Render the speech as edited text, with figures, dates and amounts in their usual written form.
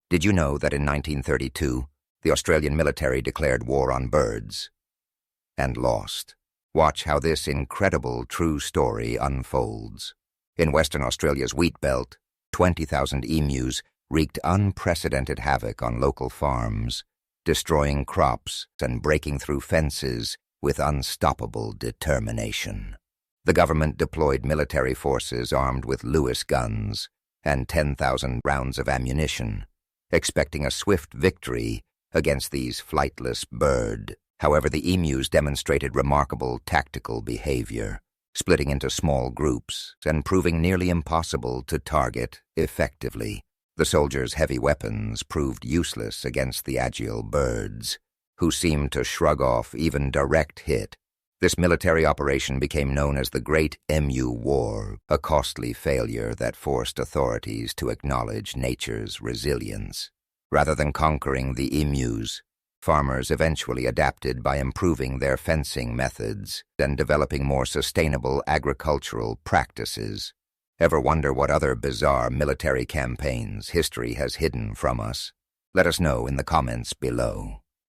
Did you know that in 1932, the Australian military declared war on birds and lost? Watch how this incredible true story unfolds. In Western Australia's wheat belt, 20,000 emus wreaked unprecedented havoc on local farms, destroying crops and breaking through fences with unstoppable determination. The government deployed military forces armed with Lewis guns and 10,000 rounds of ammunition, expecting a swift victory against these flightless birds. However, the emus demonstrated remarkable tactical behavior, splitting into small groups and proving nearly impossible to target effectively. The soldiers' heavy weapons proved useless against the agile birds, who seemed to shrug off even direct hit. This military operation became known as the Great Emu War, a costly failure that forced authorities to acknowledge nature's resilience. Rather than conquering the emus, farmers eventually adapted by improving their fencing methods and developing more sustainable agricultural practices. Ever wonder what other bizarre military campaigns history has hidden from us? Let us know in the comments below.